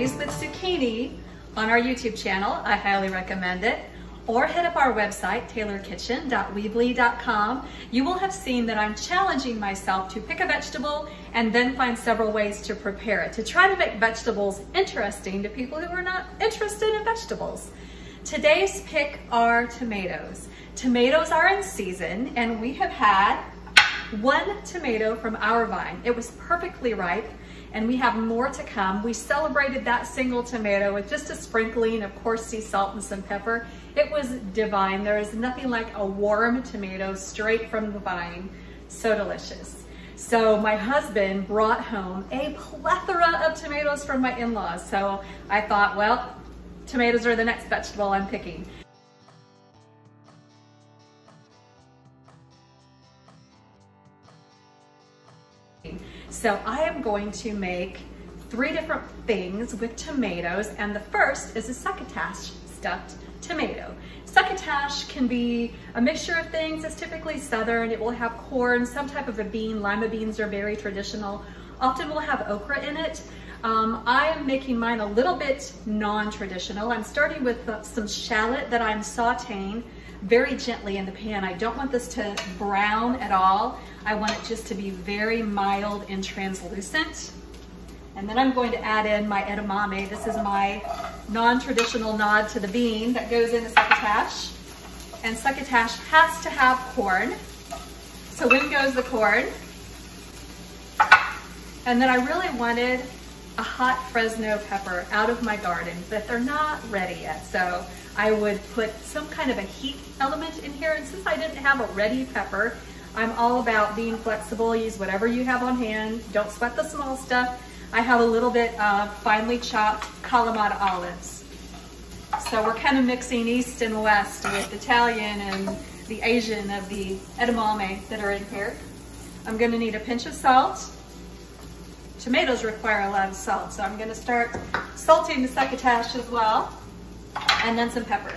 Raised with Zucchini on our YouTube channel. I highly recommend it. Or hit up our website, taylorkitchen.weebly.com. You will have seen that I'm challenging myself to pick a vegetable and then find several ways to prepare it, to try to make vegetables interesting to people who are not interested in vegetables. Today's pick are tomatoes. Tomatoes are in season, and we have had one tomato from our vine. It was perfectly ripe, and we have more to come. We celebrated that single tomato with just a sprinkling of coarse sea salt and some pepper. It was divine. There is nothing like a warm tomato straight from the vine. So delicious. So my husband brought home a plethora of tomatoes from my in-laws. So I thought, well, tomatoes are the next vegetable I'm picking. So I am going to make 3 different things with tomatoes, and the first is a succotash stuffed tomato. Succotash can be a mixture of things. It's typically southern. It will have corn, some type of a bean. Lima beans are very traditional. Often we'll have okra in it. I am making mine a little bit non-traditional. I'm starting with some shallot that I'm sauteing very gently in the pan. I don't want this to brown at all. I want it just to be very mild and translucent. And then I'm going to add in my edamame. This is my non-traditional nod to the bean that goes in the succotash. And succotash has to have corn. So in goes the corn. And then I really wanted a hot Fresno pepper out of my garden, but they're not ready yet. So I would put some kind of a heat element in here. And since I didn't have a ready pepper, I'm all about being flexible. Use whatever you have on hand. Don't sweat the small stuff. I have a little bit of finely chopped Kalamata olives. So we're kind of mixing East and West with Italian and the Asian of the edamame that are in here. I'm gonna need a pinch of salt. Tomatoes require a lot of salt, so I'm gonna start salting the succotash as well, and then some pepper.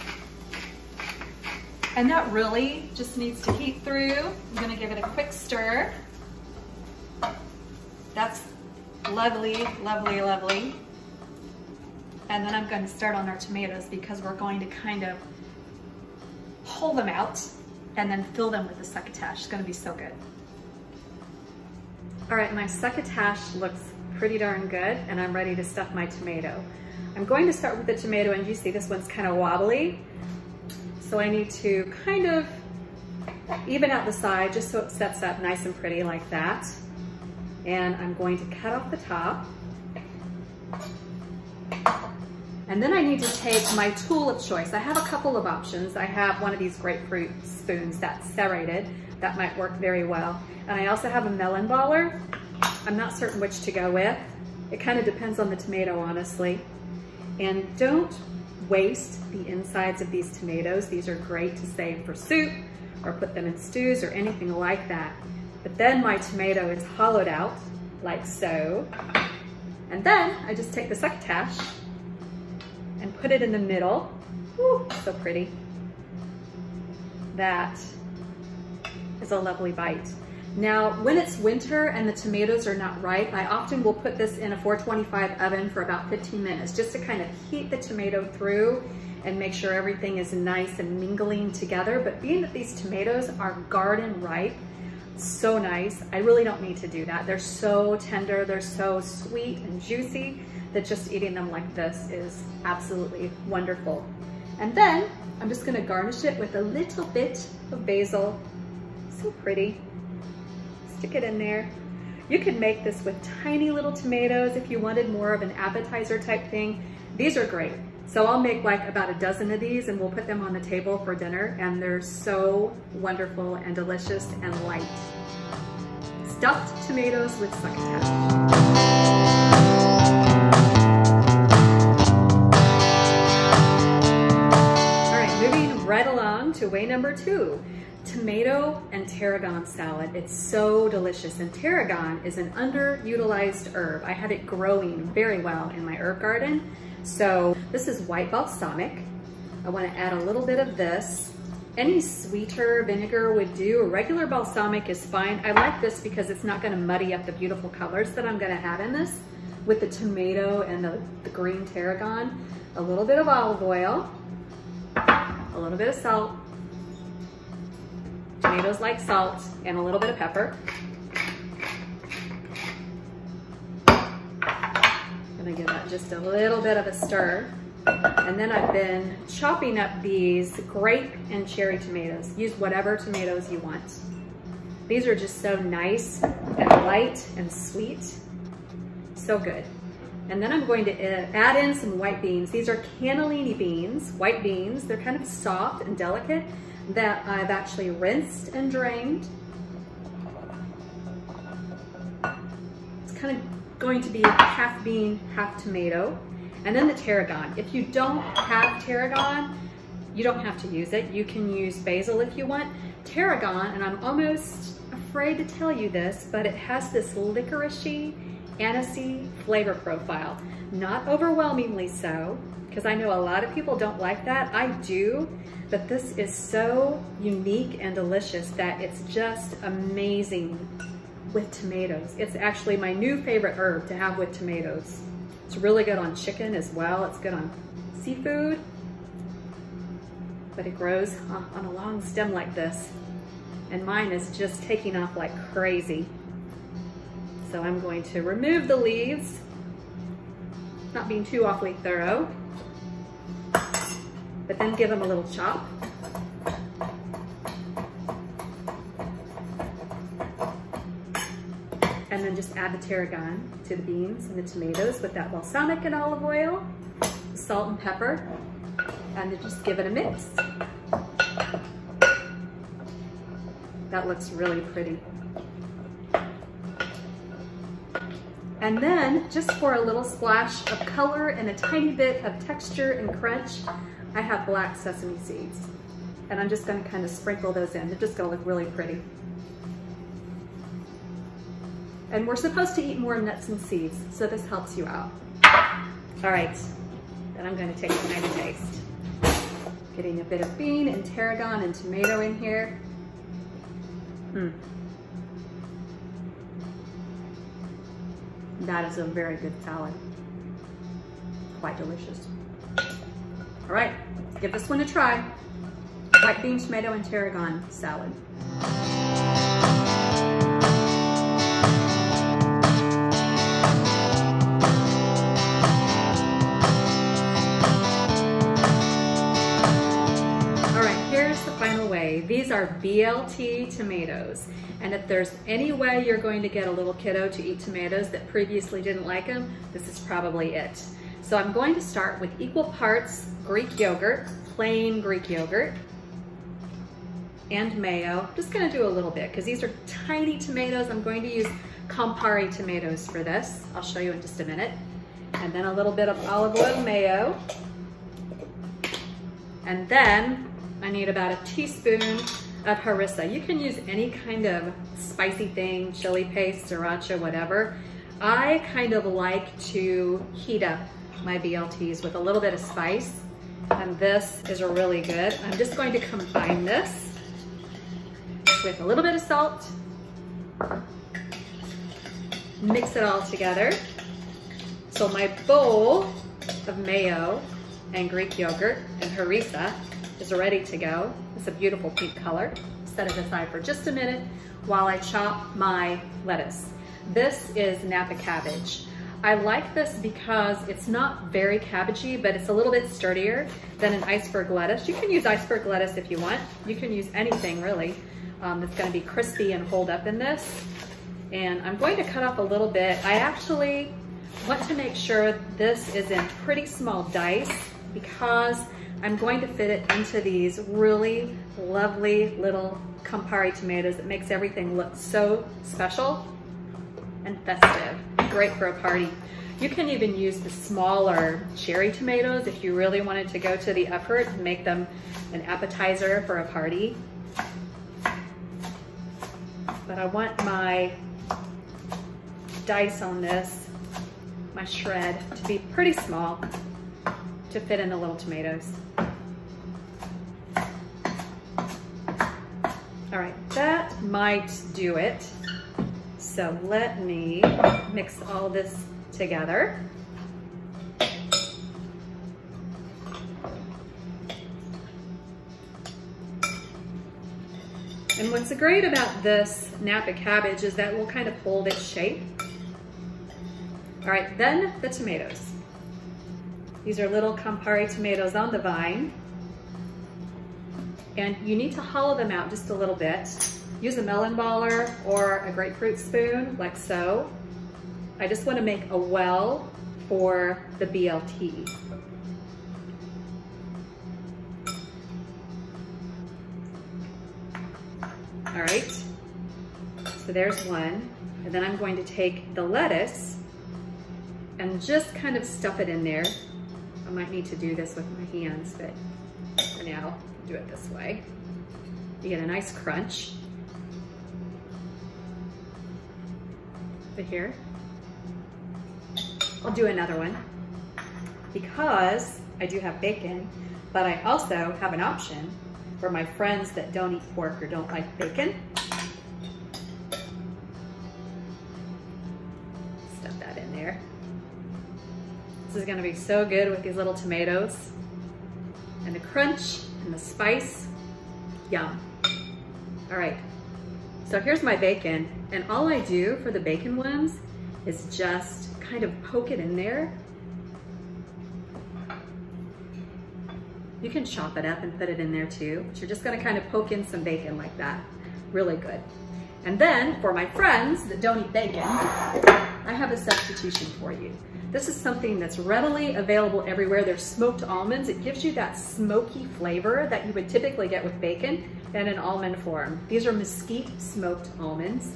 And that really just needs to heat through. I'm gonna give it a quick stir. That's lovely, lovely, lovely. And then I'm going to start on our tomatoes because we're going to kind of pull them out and then fill them with the succotash. It's going to be so good. All right, my succotash looks pretty darn good, and I'm ready to stuff my tomato. I'm going to start with the tomato, and you see this one's kind of wobbly. So I need to kind of even out the side just so it sets up nice and pretty like that. And I'm going to cut off the top. And then I need to take my tool of choice. I have a couple of options. I have one of these grapefruit spoons that's serrated. That might work very well. And I also have a melon baller. I'm not certain which to go with. It kind of depends on the tomato, honestly. And don't waste the insides of these tomatoes. These are great to save for soup or put them in stews or anything like that. But then my tomato is hollowed out like so. And then I just take the succotash and put it in the middle. Ooh, so pretty. That is a lovely bite. Now, when it's winter and the tomatoes are not ripe, I often will put this in a 425 oven for about 15 minutes just to kind of heat the tomato through and make sure everything is nice and mingling together. But being that these tomatoes are garden ripe, so nice, I really don't need to do that. They're so tender, they're so sweet and juicy that just eating them like this is absolutely wonderful. And then I'm just gonna garnish it with a little bit of basil. So pretty. Stick it in there. You could make this with tiny little tomatoes if you wanted more of an appetizer type thing. These are great. So I'll make like about a dozen of these and we'll put them on the table for dinner, and they're so wonderful and delicious and light. Stuffed tomatoes with succotash. All right, moving right along to way number 2. Tomato and tarragon salad. It's so delicious, and tarragon is an underutilized herb. I have it growing very well in my herb garden. So this is white balsamic. I want to add a little bit of this. Any sweeter vinegar would do. A regular balsamic is fine. I like this because it's not going to muddy up the beautiful colors that I'm going to have in this. with the tomato and the green tarragon. A little bit of olive oil, a little bit of salt. Tomatoes like salt, and a little bit of pepper. Gonna give that just a little bit of a stir. And then I've been chopping up these grape and cherry tomatoes. Use whatever tomatoes you want. These are just so nice and light and sweet. So good. And then I'm going to add in some white beans. These are cannellini beans, white beans. They're kind of soft and delicate that I've actually rinsed and drained. It's kind of going to be half bean, half tomato. And then the tarragon. If you don't have tarragon, you don't have to use it. You can use basil if you want. Tarragon, and I'm almost afraid to tell you this, but it has this licoricey, anisey flavor profile. Not overwhelmingly so, because I know a lot of people don't like that. I do, but this is so unique and delicious that it's just amazing with tomatoes. It's actually my new favorite herb to have with tomatoes. It's really good on chicken as well. It's good on seafood, but it grows on a long stem like this. And mine is just taking off like crazy. So I'm going to remove the leaves, not being too awfully thorough, but then give them a little chop. And then just add the tarragon to the beans and the tomatoes with that balsamic and olive oil, salt and pepper, and then just give it a mix. That looks really pretty. And then, just for a little splash of color and a tiny bit of texture and crunch, I have black sesame seeds. And I'm just gonna kind of sprinkle those in. They're just gonna look really pretty. And we're supposed to eat more nuts and seeds, so this helps you out. All right, then I'm gonna take a tiny taste. Getting a bit of bean and tarragon and tomato in here. That is a very good salad. Quite delicious. All right, give this one a try. White bean, tomato, and tarragon salad. These are BLT tomatoes, and if there's any way you're going to get a little kiddo to eat tomatoes that previously didn't like them, this is probably it. So I'm going to start with equal parts Greek yogurt, plain Greek yogurt, and mayo. I'm just gonna do a little bit because these are tiny tomatoes. I'm going to use Campari tomatoes for this. I'll show you in just a minute. And then a little bit of olive oil mayo. And then I need about a teaspoon of harissa. You can use any kind of spicy thing, chili paste, sriracha, whatever. I kind of like to heat up my BLTs with a little bit of spice, and this is really good. I'm just going to combine this with a little bit of salt, mix it all together. So my bowl of mayo and Greek yogurt and harissa is ready to go. It's a beautiful pink color. Set it aside for just a minute while I chop my lettuce. This is Napa cabbage. I like this because it's not very cabbagey, but it's a little bit sturdier than an iceberg lettuce. You can use iceberg lettuce if you want. You can use anything really that's gonna be crispy and hold up in this. And I'm going to cut off a little bit. I actually want to make sure this is in pretty small dice because I'm going to fit it into these really lovely little Campari tomatoes that makes everything look so special and festive. Great for a party. You can even use the smaller cherry tomatoes if you really wanted to go to the effort and make them an appetizer for a party. But I want my dice on this, my shred, to be pretty small to fit in the little tomatoes. All right, that might do it. So let me mix all this together. And what's great about this Napa cabbage is that it will kind of hold its shape. All right, then the tomatoes. These are little Campari tomatoes on the vine. And you need to hollow them out just a little bit. Use a melon baller or a grapefruit spoon, like so. I just want to make a well for the BLT. All right, so there's one. And then I'm going to take the lettuce and just kind of stuff it in there. I might need to do this with my hands, but for now, I'll do it this way. You get a nice crunch. But here, I'll do another one because I do have bacon, but I also have an option for my friends that don't eat pork or don't like bacon. Stuff that in there. This is gonna be so good with these little tomatoes and the crunch and the spice. Yum. All right, so here's my bacon, and all I do for the bacon ones is just kind of poke it in there. You can chop it up and put it in there too, but you're just gonna kind of poke in some bacon like that. Really good. And then for my friends that don't eat bacon, I have a substitution for you. This is something that's readily available everywhere. There's smoked almonds. It gives you that smoky flavor that you would typically get with bacon in an almond form. These are mesquite smoked almonds,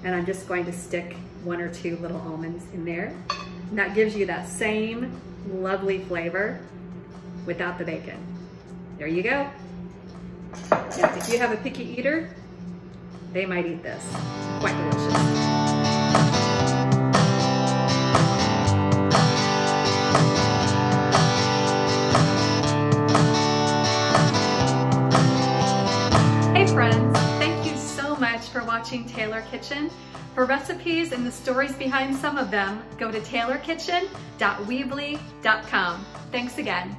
and I'm just going to stick 1 or 2 little almonds in there. And that gives you that same lovely flavor without the bacon. There you go. Now, if you have a picky eater, they might eat this. Quite delicious. Hey friends, thank you so much for watching Taylor Kitchen. For recipes and the stories behind some of them, go to taylorkitchen.weebly.com. Thanks again.